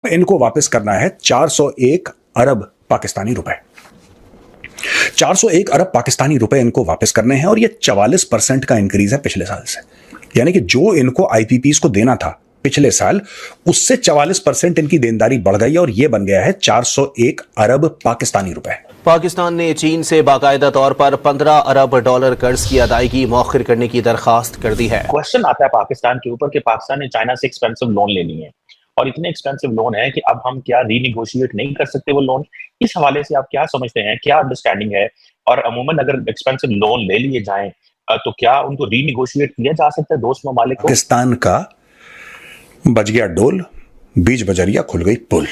इनको वापस करना है 401 अरब पाकिस्तानी रुपए। 401 अरब पाकिस्तानी रुपए इनको वापस करने हैं और ये 44% का इंक्रीज है पिछले साल से। यानी कि जो इनको आईपीपीस को देना था पिछले साल, उससे 44% इनकी देनदारी बढ़ गई और ये बन गया है 401 अरब पाकिस्तानी रुपए। पाकिस्तान ने चीन से बाकायदा तौर पर 15 अरब डॉलर कर्ज की अदायगी मौखिर करने की दरखास्त कर दी है। क्वेश्चन आता है पाकिस्तान के ऊपर कि पाकिस्तान ने चाइना से एक्सपेंसिव लोन ले लिए हैं और इतने एक्सपेंसिव लोन है कि अब हम क्या रीनिगोशिएट नहीं कर सकते वो लोन। इस हवाले से आप क्या समझते हैं, क्या अंडरस्टैंडिंग है? और अमूमन अगर एक्सपेंसिव लोन ले लिए जाएं तो क्या उनको रीनिगोशिएट किया जा सकता है दोस्त ममालिक को? पाकिस्तान का बज गया डोल, बीच बजरिया खुल गई पुल।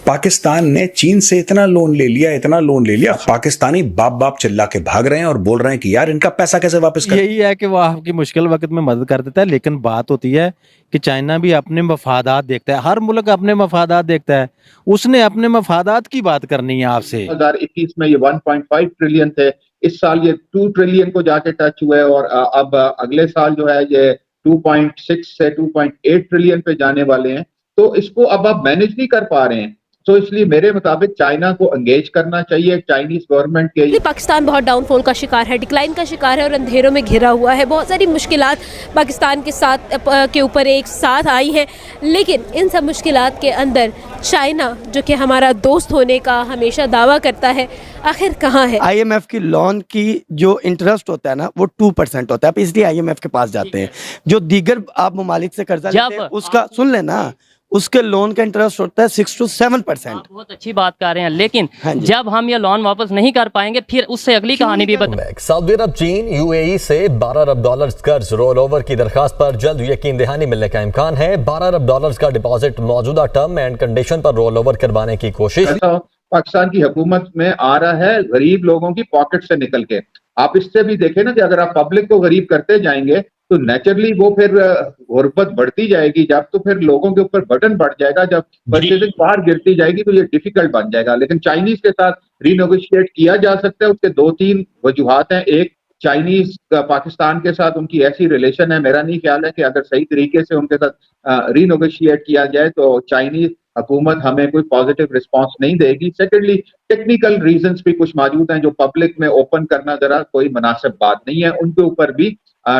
पाकिस्तान ने चीन से इतना लोन ले लिया, पाकिस्तानी बाप बाप चिल्ला के भाग रहे हैं और बोल रहे हैं कि यार इनका पैसा कैसे वापस करें। यही है कि वो आपकी मुश्किल वक्त में मदद कर देता है, लेकिन बात होती है कि चाइना भी अपने मफादात देखता है, हर मुल्क अपने मफादात देखता है, उसने अपने मफादात की बात करनी है आपसे। 2021 में ये 1.5 ट्रिलियन थे, इस साल ये 2 ट्रिलियन को जाके टच हुए और अब अगले साल जो है ये 2.6 से 2.8 ट्रिलियन पे जाने वाले हैं। तो इसको अब आप मैनेज नहीं कर पा रहे हैं, तो इसलिए मेरे मुताबिक चाइना को एंगेज करना चाहिए चाइनीज गवर्नमेंट के। पाकिस्तान बहुत डाउनफॉल का शिकार है, डिक्लाइन का शिकार है और अंधेरों में घिरा हुआ है। बहुत सारी मुश्किलात पाकिस्तान के ऊपर एक साथ आई हैं, लेकिन इन सब मुश्किलात के अंदर चाइना जो कि हमारा दोस्त होने का हमेशा दावा करता है, आखिर कहाँ है? IMF की लोन की जो इंटरेस्ट होता है ना वो 2% होता है, आप इसलिए IMF के पास जाते हैं। जो दीगर आप ममालिक से कर्जा लेते हैं उसका सुन लेना, उसके लोन का इंटरेस्ट होता है 6 to 7%। बहुत अच्छी बात कर रहे हैं, लेकिन जब हम ये लोन वापस नहीं कर पाएंगे फिर उससे अगली कहानी भी बता। सऊदी अरब चीन UAE से 12 अरब डॉलर कर्ज रोल ओवर की दरखास्त पर जल्द यकीन दहानी मिलने का इम्कान है। 12 अरब डॉलर का डिपॉजिट मौजूदा टर्म एंड कंडीशन पर रोल ओवर करवाने की कोशिश पाकिस्तान की हुकूमत में आ रहा है गरीब लोगों की पॉकेट से निकल के। आप इससे भी देखें ना कि अगर आप पब्लिक को गरीब करते जाएंगे तो नेचुरली वो फिर गुर्बत बढ़ती जाएगी, जब तो फिर लोगों के ऊपर बर्डन बढ़ जाएगा, जब परचेजिंग पावर गिरती जाएगी तो ये डिफिकल्ट बन जाएगा। लेकिन चाइनीज के साथ रीनेगोशिएट किया जा सकता है, उसके 2-3 वजूहात हैं। एक, चाइनीज पाकिस्तान के साथ उनकी ऐसी रिलेशन है, मेरा नहीं ख्याल है कि अगर सही तरीके से उनके साथ रीनेगोशिएट किया जाए तो चाइनीज हुकूमत हमें कोई पॉजिटिव रिस्पांस नहीं देगी। सेकेंडली, टेक्निकल रीजंस भी कुछ मौजूद हैं जो पब्लिक में ओपन करना जरा कोई मुनासिब बात नहीं है, उनके ऊपर भी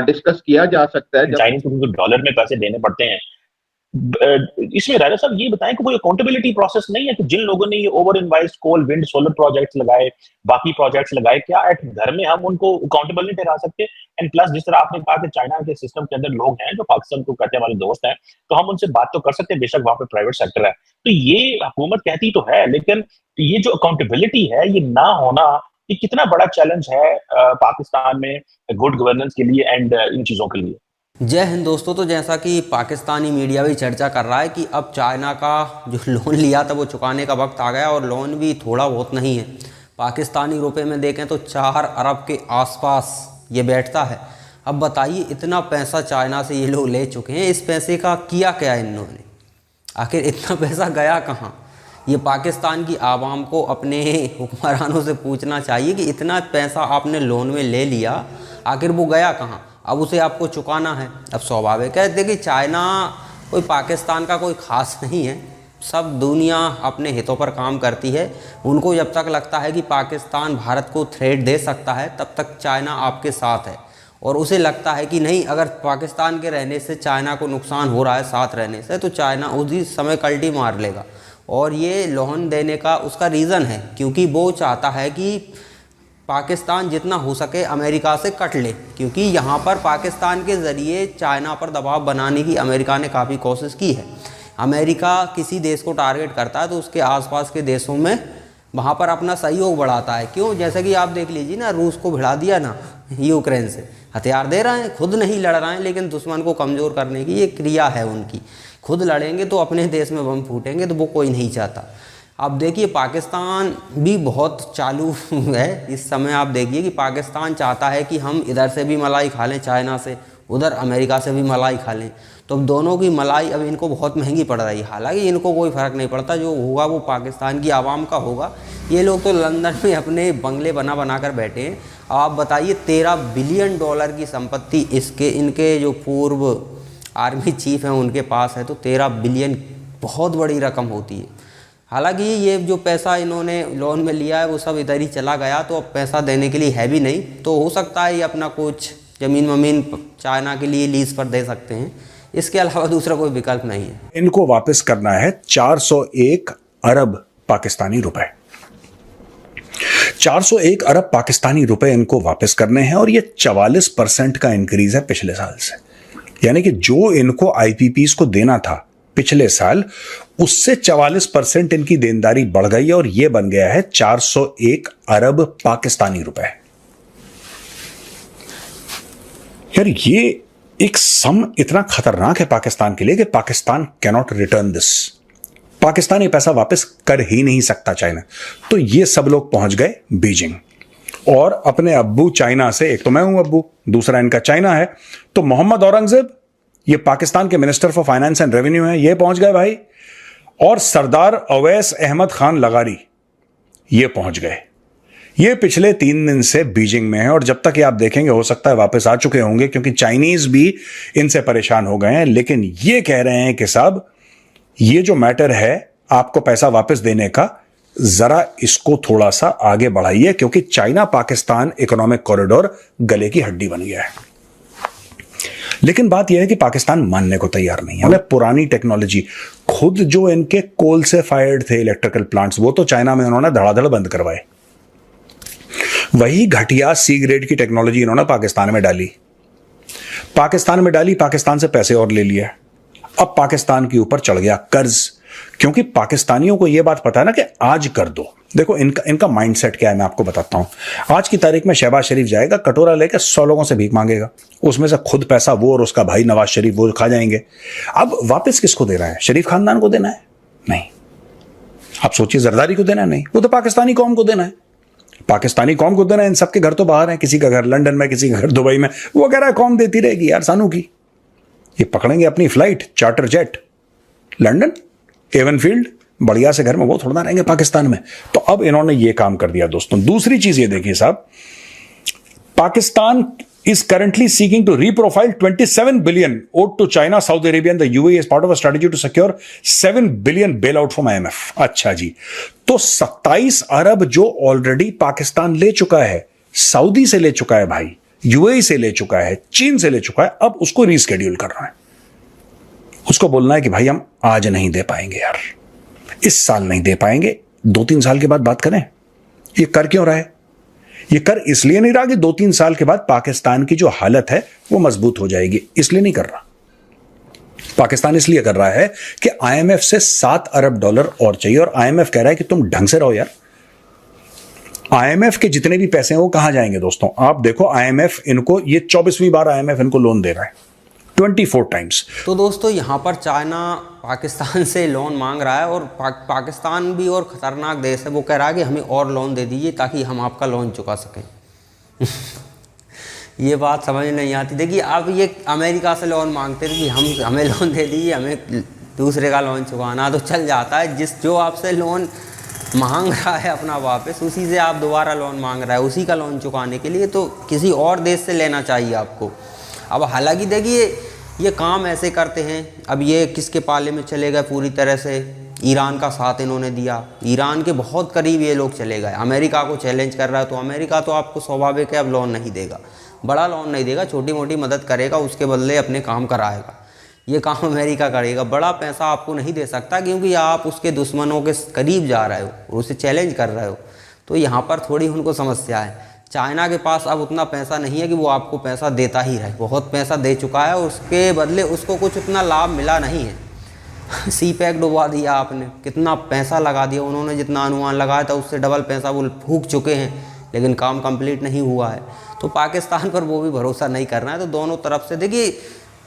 डिस्कस किया जा सकता है। चाइनीज को डॉलर में पैसे देने पड़ते हैं। इसमें राजा साहब ये बताएं कि कोई अकाउंटेबिलिटी प्रोसेस नहीं है कि जिन लोगों ने ये ओवर इन्वाइस्ड कोल, विंड, सोलर प्रोजेक्ट्स लगाए, बाकी प्रोजेक्ट्स लगाए, क्या एट घर में हम उनको अकाउंटेबल नहीं ठहरा सकते? एंड प्लस जिस तरह आपने कहा कि चाइना के सिस्टम के अंदर लोग हैं जो पाकिस्तान को कहते हैं हमारे दोस्त हैं, तो हम उनसे बात तो कर सकते हैं, बेशक वहां पे प्राइवेट सेक्टर है। तो ये हुकूमत कहती तो है, लेकिन ये जो अकाउंटेबिलिटी है ये ना होना, ये कितना बड़ा चैलेंज है पाकिस्तान में गुड गवर्नेंस के लिए एंड इन चीजों के लिए। जय हिंद दोस्तों। तो जैसा कि पाकिस्तानी मीडिया भी चर्चा कर रहा है कि अब चाइना का जो लोन लिया था वो चुकाने का वक्त आ गया, और लोन भी थोड़ा बहुत नहीं है। पाकिस्तानी रुपए में देखें तो 4 अरब के आसपास ये बैठता है। अब बताइए, इतना पैसा चाइना से ये लोग ले चुके हैं, इस पैसे का किया क्या इन्होंने? आखिर इतना पैसा गया कहाँ? ये पाकिस्तान की आवाम को अपने हुक्मरानों से पूछना चाहिए कि इतना पैसा आपने लोन में ले लिया, आखिर वो गया कहाँ? अब उसे आपको चुकाना है। अब स्वाभाविक है, देखिए चाइना कोई पाकिस्तान का कोई ख़ास नहीं है, सब दुनिया अपने हितों पर काम करती है। उनको जब तक लगता है कि पाकिस्तान भारत को थ्रेट दे सकता है तब तक चाइना आपके साथ है, और उसे लगता है कि नहीं, अगर पाकिस्तान के रहने से चाइना को नुकसान हो रहा है साथ रहने से, तो चाइना उसी समय कल्टी मार लेगा। और ये लोन देने का उसका रीज़न है क्योंकि वो चाहता है कि पाकिस्तान जितना हो सके अमेरिका से कट ले, क्योंकि यहाँ पर पाकिस्तान के ज़रिए चाइना पर दबाव बनाने की अमेरिका ने काफ़ी कोशिश की है। अमेरिका किसी देश को टारगेट करता है तो उसके आसपास के देशों में वहाँ पर अपना सहयोग बढ़ाता है। क्यों? जैसे कि आप देख लीजिए ना, रूस को भिड़ा दिया ना यूक्रेन से, हथियार दे रहे हैं, खुद नहीं लड़ रहे हैं, लेकिन दुश्मन को कमज़ोर करने की ये क्रिया है उनकी। खुद लड़ेंगे तो अपने देश में बम फूटेंगे, तो वो कोई नहीं चाहता। अब देखिए पाकिस्तान भी बहुत चालू है इस समय। आप देखिए कि पाकिस्तान चाहता है कि हम इधर से भी मलाई खा लें चाइना से, उधर अमेरिका से भी मलाई खा लें, तो अब दोनों की मलाई अब इनको बहुत महंगी पड़ रही है। हालांकि इनको कोई फ़र्क नहीं पड़ता, जो होगा वो पाकिस्तान की आवाम का होगा। ये लोग तो लंदन में अपने बंगले बना बना कर बैठे हैं। आप बताइए, 13 बिलियन डॉलर की संपत्ति इनके जो पूर्व आर्मी चीफ हैं उनके पास है, तो 13 बिलियन बहुत बड़ी रकम होती है। हालांकि ये जो पैसा इन्होंने लोन में लिया है वो सब इधर ही चला गया, तो अब पैसा देने के लिए है भी नहीं, तो हो सकता है ये अपना कुछ ज़मीन वमीन चाइना के लिए लीज पर दे सकते हैं, इसके अलावा दूसरा कोई विकल्प नहीं है। इनको वापस करना है 401 अरब पाकिस्तानी रुपए। 401 अरब पाकिस्तानी रुपए इनको वापस करने हैं और ये 44% का इंक्रीज है पिछले साल से। यानी कि जो इनको आईपीपीस को देना था पिछले साल, उससे 44% इनकी देनदारी बढ़ गई है और यह बन गया है 401 अरब पाकिस्तानी रुपए। यार ये एक सम इतना खतरनाक है पाकिस्तान के लिए कि Pakistan cannot return this. Pakistan ये पैसा वापस कर ही नहीं सकता चाइना। तो ये सब लोग पहुंच गए बीजिंग और अपने अब्बू चाइना से, एक तो मैं हूं अब्बू, दूसरा इनका चाइना है, तो मोहम्मद औरंगजेब ये पाकिस्तान के minister for finance and revenue है, ये पहुंच गए भाई, और सरदार अवैस अहमद खान लगारी ये पहुंच गए। ये पिछले 3 दिन से बीजिंग में है और जब तक ये आप देखेंगे हो सकता है वापस आ चुके होंगे, क्योंकि चाइनीज भी इनसे परेशान हो गए हैं। लेकिन ये कह रहे हैं कि साहब ये जो मैटर है आपको पैसा वापस देने का, जरा इसको थोड़ा सा आगे बढ़ाइए, क्योंकि चाइना पाकिस्तान इकोनॉमिक कॉरिडोर गले की हड्डी बन गया है। लेकिन बात यह है कि पाकिस्तान मानने को तैयार नहीं है। पुरानी टेक्नोलॉजी, खुद जो इनके कोल से फायर्ड थे इलेक्ट्रिकल प्लांट्स, वो तो चाइना में उन्होंने धड़ाधड़ बंद करवाए। वही घटिया सी ग्रेड की टेक्नोलॉजी इन्होंने पाकिस्तान में डाली, पाकिस्तान से पैसे और ले लिया। अब पाकिस्तान के ऊपर चढ़ गया कर्ज, क्योंकि पाकिस्तानियों को यह बात पता है ना कि आज कर दो। देखो इनका माइंडसेट क्या है, मैं आपको बताता हूं। आज की तारीख में शहबाज शरीफ जाएगा, कटोरा लेकर 100 लोगों से भीख मांगेगा, उसमें से खुद पैसा वो और उसका भाई नवाज शरीफ वो खा जाएंगे। अब वापस किसको दे रहा है? शरीफ खानदान को देना है? नहीं। आप सोचिए, जरदारी को देना है? नहीं, वो तो पाकिस्तानी कौम को देना है। पाकिस्तानी कौम को देना है। इन सबके घर तो बाहर हैं, किसी का घर लंदन में, किसी का घर दुबई में, वो कह रहा है कौम देती रहेगी यार सानू की। ये पकड़ेंगे अपनी flight, charter jet, London Avenfield, बढ़िया से घर में, वो थोड़ा रहेंगे पाकिस्तान में। तो अब इन्होंने ये काम कर दिया दोस्तों। दूसरी चीज ये देखिए साहब, Pakistan is currently seeking to reprofile 27 billion owed to China, Saudi Arabia and the UAE as part of a strategy to secure 7 billion bailout from IMF। अच्छा जी, तो 27 अरब जो ऑलरेडी पाकिस्तान ले चुका है, सऊदी से ले चुका है भाई, यूएई से ले चुका है, चीन से ले चुका है, अब उसको रीस्केड्यूल कर रहा है। उसको बोलना है कि भाई हम आज नहीं दे पाएंगे यार, इस साल नहीं दे पाएंगे, 2-3 साल के बाद बात करें। ये कर क्यों रहा है? ये कर इसलिए नहीं रहा कि 2-3 साल के बाद पाकिस्तान की जो हालत है वो मजबूत हो जाएगी, इसलिए नहीं कर रहा। पाकिस्तान इसलिए कर रहा है कि आईएमएफ से 7 अरब डॉलर और चाहिए, और आईएमएफ कह रहा है कि तुम ढंग से रहो यार। आईएमएफ के जितने भी पैसे हैं वो कहां जाएंगे दोस्तों? आप देखो, आईएमएफ इनको, ये 24वीं बार आईएमएफ इनको लोन दे रहा है, 24 टाइम्स। तो दोस्तों यहाँ पर चाइना पाकिस्तान से लोन मांग रहा है, और पाकिस्तान भी और ख़तरनाक देश है, वो कह रहा है कि हमें और लोन दे दीजिए ताकि हम आपका लोन चुका सकें। ये बात समझ नहीं आती। देखिए, अब ये अमेरिका से लोन मांगते थे कि हमें लोन दे दीजिए, हमें दूसरे का लोन चुकाना, तो चल जाता है। जो आपसे लोन मांग रहा है अपना वापस, उसी से आप दोबारा लोन मांग रहा है उसी का लोन चुकाने के लिए, तो किसी और देश से लेना चाहिए आपको। अब हालांकि देखिए, ये काम ऐसे करते हैं। अब ये किसके पाले में चले गए पूरी तरह से? ईरान का साथ इन्होंने दिया, ईरान के बहुत करीब ये लोग चले गए। अमेरिका को चैलेंज कर रहा है, तो अमेरिका तो आपको स्वाभाविक है अब लोन नहीं देगा, बड़ा लोन नहीं देगा, छोटी मोटी मदद करेगा, उसके बदले अपने काम कराएगा। ये काम अमेरिका करेगा, बड़ा पैसा आपको नहीं दे सकता, क्योंकि आप उसके दुश्मनों के करीब जा रहे हो और उसे चैलेंज कर रहे हो। तो यहाँ पर थोड़ी उनको समस्या है। चाइना के पास अब उतना पैसा नहीं है कि वो आपको पैसा देता ही रहे, बहुत पैसा दे चुका है, उसके बदले उसको कुछ उतना लाभ मिला नहीं है। सी पैक डुबा दिया आपने, कितना पैसा लगा दिया उन्होंने, जितना अनुमान लगाया था उससे डबल पैसा वो फूंक चुके हैं, लेकिन काम कंप्लीट नहीं हुआ है। तो पाकिस्तान पर वो भी भरोसा नहीं करना है। तो दोनों तरफ से देखिए,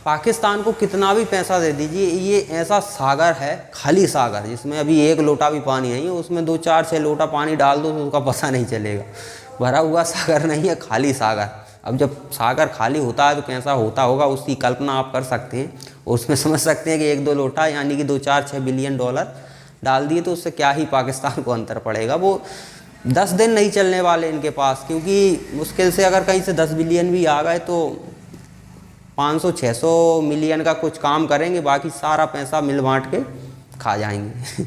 पाकिस्तान को कितना भी पैसा दे दीजिए, ये ऐसा सागर है, खाली सागर, जिसमें अभी 1 लोटा भी पानी नहीं है, उसमें 2, 4, 6 लोटा पानी डाल दो तो उसका पता नहीं चलेगा। भरा हुआ सागर नहीं है, खाली सागर। अब जब सागर खाली होता है तो कैसा होता होगा, उसकी कल्पना आप कर सकते हैं, और उसमें समझ सकते हैं कि 1-2 लोटा यानी कि 2, 4, 6 बिलियन डॉलर डाल दिए तो उससे क्या ही पाकिस्तान को अंतर पड़ेगा। वो 10 दिन नहीं चलने वाले इनके पास, क्योंकि मुश्किल से अगर कहीं से 10 बिलियन भी आ गए तो 500-600 मिलियन का कुछ काम करेंगे, बाकी सारा पैसा मिल बांट के खा जाएंगे।